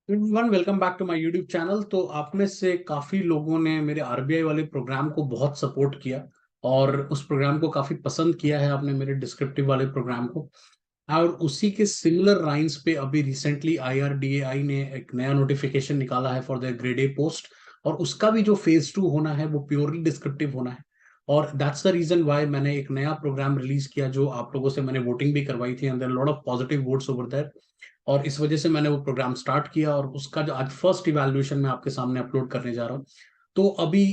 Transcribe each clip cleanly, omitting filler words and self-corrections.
Everyone welcome back to my YouTube channel. तो आप में से काफी लोगों ने मेरे आरबीआई वाले प्रोग्राम को बहुत सपोर्ट किया और उस प्रोग्राम को काफी पसंद किया है आपने मेरे डिस्क्रिप्टिव वाले प्रोग्राम को। और उसी के सिमिलर लाइंस पे अभी रिसेंटली आईआरडीएआई ने एक नया नोटिफिकेशन निकाला है for the grade A post. और उसका भी जो फेज 2 होना है वो प्योरली डिस्क्रिप्टिव होना है। और दैट्स द रीजन वाई मैंने एक नया प्रोग्राम रिलीज किया जो आप लोगों से मैंने वोटिंग भी करवाई थी and there lot of positive votes over that. और इस वजह से मैंने वो प्रोग्राम स्टार्ट किया और उसका जो आज फर्स्ट इवैल्यूएशन मैं आपके सामने अपलोड करने जा रहा हूँ। तो अभी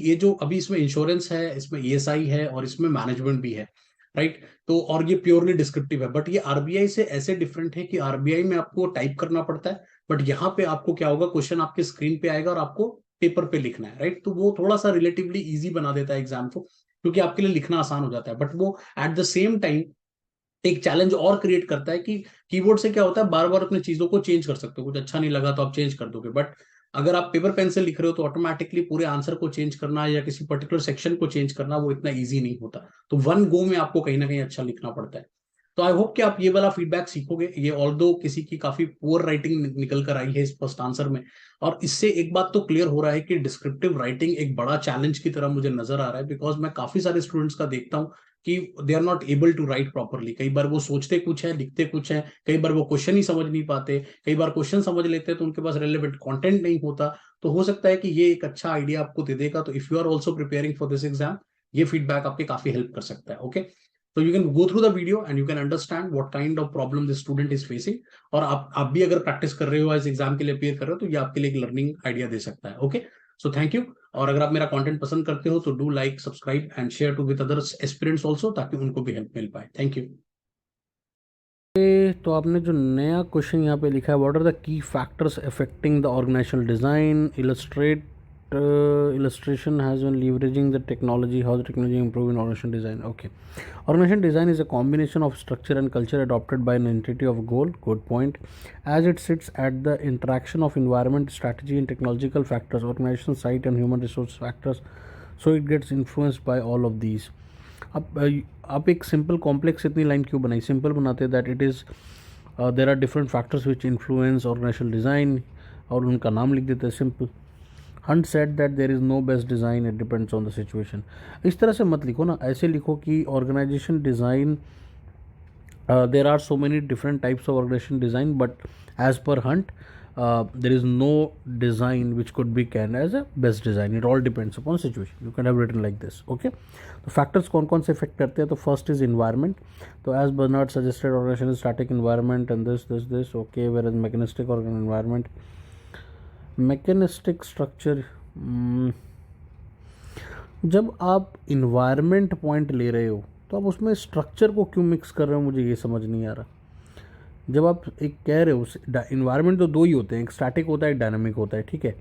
इसमें इंश्योरेंस है, इसमें ईएसआई है और इसमें मैनेजमेंट भी है। राइट। तो और ये प्योरली डिस्क्रिप्टिव है, बट ये आरबीआई से ऐसे डिफरेंट है कि आरबीआई में आपको टाइप करना पड़ता है, बट यहाँ पे आपको क्या होगा, क्वेश्चन आपके स्क्रीन पे आएगा और आपको पेपर पे लिखना है। राइट। तो वो थोड़ा सा रिलेटिवली इजी बना देता है एग्जाम को, क्योंकि आपके लिए लिखना आसान हो जाता है। बट वो एट द सेम टाइम एक चैलेंज और क्रिएट करता है कि कीबोर्ड से क्या होता है, बार बार अपने चीजों को चेंज कर सकते हो। कुछ अच्छा नहीं लगा तो आप चेंज कर दोगे, बट अगर आप पेपर पेन से लिख रहे हो तो ऑटोमेटिकली पूरे आंसर को चेंज करना या किसी पर्टिकुलर सेक्शन को चेंज करना वो इतना इजी नहीं होता। तो वन गो में आपको कहीं ना कहीं अच्छा लिखना पड़ता है। तो आई होप कि आप ये वाला फीडबैक सीखोगे। ये ऑल दो किसी की काफी पुअर राइटिंग निकल कर आई है इस फर्स्ट आंसर में। और इससे एक बात तो क्लियर हो रहा है कि डिस्क्रिप्टिव राइटिंग एक बड़ा चैलेंज की तरह मुझे नजर आ रहा है, बिकॉज मैं काफी सारे स्टूडेंट्स का देखता हूँ कि they are not able to write properly. कई बार वो सोचते कुछ है, लिखते कुछ है। कई बार वो क्वेश्चन ही समझ नहीं पाते। कई बार क्वेश्चन समझ लेते हैं तो उनके पास रेलेवेंट कंटेंट नहीं होता। तो हो सकता है कि ये एक अच्छा आइडिया आपको दे देगा। तो if you are also preparing for this exam, ये फीडबैक आपके काफी हेल्प कर सकता है। ओके। तो you can go through the video and you can understand what kind of problem this student is facing. और आप भी अगर प्रैक्टिस कर रहे हो, इस एग्जाम के लिए अपियर कर रहे हो, तो ये आपके लिए एक लर्निंग आइडिया दे सकता है। ओके। So thank you. और अगर आप मेरा कंटेंट पसंद करते हो तो do like, subscribe and share to with other aspirants also, ताकि उनको भी हेल्प मिल पाए। Thank you. तो आपने जो नया क्वेश्चन यहाँ पे लिखा है, what are the key factors affecting the organizational design, illustration has been leveraging the technology, how the technology improve in organizational design. Okay, organizational design is a combination of structure and culture adopted by an entity of goal. Good point. As it sits at the interaction of environment, strategy and technological factors, organizational site and human resource factors, so it gets influenced by all of these. आप एक simple complex इतनी line क्यों बनाई? Simple बनाते that it is there are different factors which influence organizational design, और उनका नाम लिख देते हैं simple. Hunt said that there is no best design, it depends on the situation. इस तरह से मत लिखो ना, ऐसे लिखो कि organization design, there are so many different types of organization design, but as per Hunt, there is no design which could be can as a best design. It all depends upon situation. You can have written like this. Okay, तो factors कौन कौन से affect करते हैं? तो first is environment. तो as Bernard suggested, organization is static environment and this. Okay, whereas mechanistic environment, mechanistic structure. जब आप इन्वायरमेंट पॉइंट ले रहे हो तो आप उसमें स्ट्रक्चर को क्यों मिक्स कर रहे हो, मुझे ये समझ नहीं आ रहा। जब आप एक कह रहे हो, इन्वायरमेंट तो दो ही होते हैं, एक स्टैटिक होता है, एक डायनामिक होता है, ठीक है।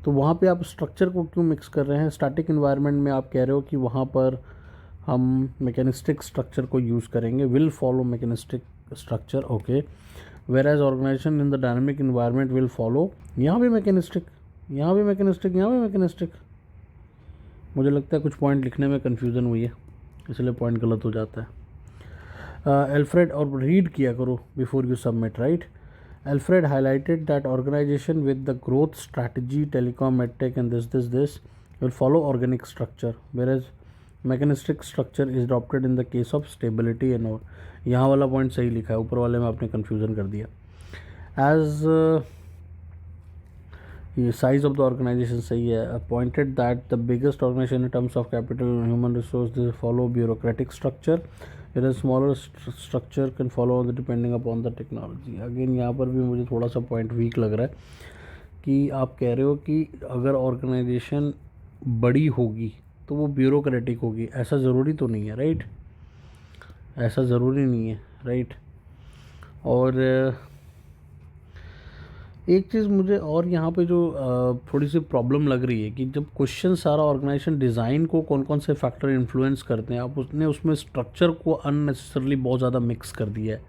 तो वहाँ पे आप स्ट्रक्चर को क्यों मिक्स कर रहे हैं? स्टैटिक इन्वायरमेंट में आप कह रहे हो कि वहाँ पर हम मैकेनिस्टिक स्ट्रक्चर को यूज़ करेंगे, will follow mechanistic structure. Okay, where as organization in the dynamic environment will follow, यहाँ भी मैकेनिस्टिक, यहाँ भी मैकेनिस्टिक, यहाँ भी मैकेनिस्टिक। मुझे लगता है कुछ पॉइंट लिखने में कन्फ्यूज़न हुई है, इसलिए पॉइंट गलत हो जाता है। एल्फ्रेड, और रीड किया करो before you submit, right. Alfred highlighted that organization with the growth strategy telecom medtech and this will follow organic structure, where as mechanistic structure is adopted in the case of stability and और। यहाँ वाला point सही लिखा है, ऊपर वाले में आपने कन्फ्यूज़न कर दिया। एज ये साइज ऑफ द ऑर्गेनाइजेशन सही है। Appointed that the biggest organization in terms of capital and human resource this follow bureaucratic structure, it is smaller structure can follow depending upon the technology. Again यहाँ पर भी मुझे थोड़ा सा point week लग रहा है कि आप कह रहे हो कि अगर ऑर्गेनाइजेशन बड़ी होगी तो वो ब्यूरोक्रेटिक होगी, ऐसा ज़रूरी तो नहीं है, राइट। ऐसा ज़रूरी नहीं है, राइट। और एक चीज़ मुझे और यहाँ पे जो थोड़ी सी प्रॉब्लम लग रही है कि जब क्वेश्चन सारा ऑर्गेनाइजेशन डिज़ाइन को कौन कौन से फैक्टर इन्फ्लुएंस करते हैं, आप उसने उसमें स्ट्रक्चर को अननेसेसरली बहुत ज़्यादा मिक्स कर दिया है,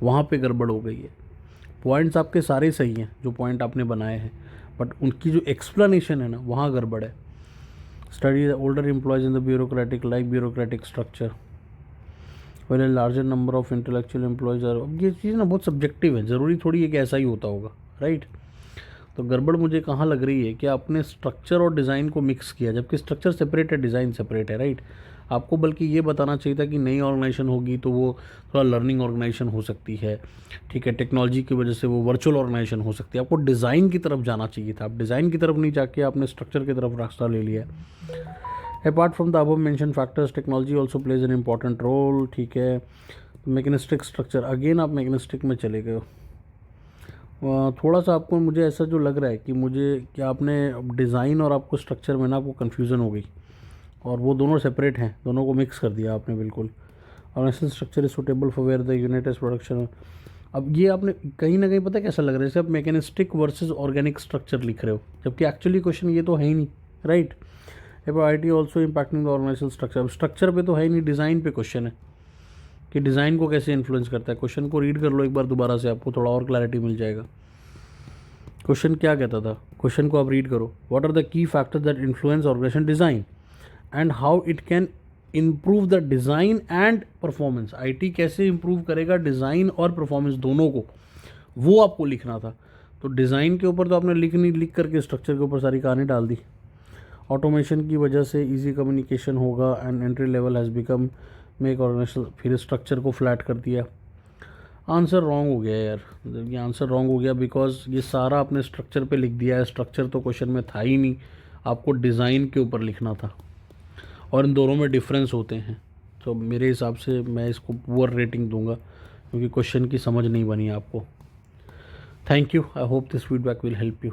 वहाँ पे गड़बड़ हो गई है। पॉइंट्स आपके सारे सही हैं जो पॉइंट आपने बनाए हैं, बट उनकी जो एक्सप्लेनेशन है ना, वहाँ गड़बड़ है। Study the older employees in the bureaucratic like bureaucratic structure well larger number of intellectual employees are. अब ये चीज़ ना बहुत सब्जेक्टिव है, ज़रूरी थोड़ी एक ऐसा ही होता होगा, राइट। तो गड़बड़ मुझे कहाँ लग रही है कि आपने स्ट्रक्चर और डिज़ाइन को मिक्स किया, जबकि स्ट्रक्चर सेपरेट है, डिज़ाइन सेपरेट है, राइट। आपको बल्कि ये बताना चाहिए था कि नई ऑर्गेनाइजेशन होगी तो वो थोड़ा लर्निंग ऑर्गेनाइजेशन हो सकती है, ठीक है, टेक्नोलॉजी की वजह से वो वर्चुअल ऑर्गेनाइजेशन हो सकती है। आपको डिज़ाइन की तरफ जाना चाहिए था, आप डिज़ाइन की तरफ नहीं जाके आपने स्ट्रक्चर की तरफ रास्ता ले लिया। Apart from the above mention factors, technology also plays an important role, ठीक है। मैकेनिस्टिक स्ट्रक्चर, अगेन आप मैकेनिस्टिक में चले गए हो। थोड़ा सा आपको, मुझे ऐसा जो लग रहा है कि मुझे कि आपने डिज़ाइन और आपको स्ट्रक्चर में ना आपको कन्फ्यूज़न हो गई, और वो दोनों सेपरेट हैं, दोनों को मिक्स कर दिया आपने बिल्कुल। Organization structure is suitable for where the unit is production. अब ये आपने कहीं ना कहीं, पता है कैसा लग रहा है, जैसे आप मैकेनिस्टिक वर्सेस ऑर्गेनिक स्ट्रक्चर लिख रहे हो, जबकि एक्चुअली क्वेश्चन ये तो है ही नहीं, राइट। अब I T also impacting the organization structure, अब स्ट्रक्चर पे तो है ही नहीं, डिज़ाइन पे क्वेश्चन है कि डिज़ाइन को कैसे इन्फ्लुएंस करता है। क्वेश्चन को रीड कर लो एक बार दोबारा से, आपको थोड़ा और क्लैरिटी मिल जाएगा। क्वेश्चन क्या कहता था, क्वेश्चन को आप रीड करो। What are the key factors that influence organization design and how it can improve the design and performance. IT कैसे इम्प्रूव करेगा डिज़ाइन और परफॉर्मेंस दोनों को, वो आपको लिखना था। तो डिज़ाइन के ऊपर तो आपने लिख करके स्ट्रक्चर के ऊपर सारी कहानी डाल दी। ऑटोमेशन की वजह से इजी कम्युनिकेशन होगा and entry level has become make organization, फिर स्ट्रक्चर को फ्लैट कर दिया। आंसर रॉन्ग हो गया यार, ये आंसर रॉन्ग हो गया बिकॉज ये सारा आपने स्ट्रक्चर पे लिख दिया है। स्ट्रक्चर तो क्वेश्चन में था ही नहीं, आपको डिज़ाइन के ऊपर लिखना था, और इन दोनों में डिफरेंस होते हैं। तो मेरे हिसाब से मैं इसको पुअर रेटिंग दूंगा, क्योंकि क्वेश्चन की समझ नहीं बनी आपको। Thank you, I hope this feedback will help you.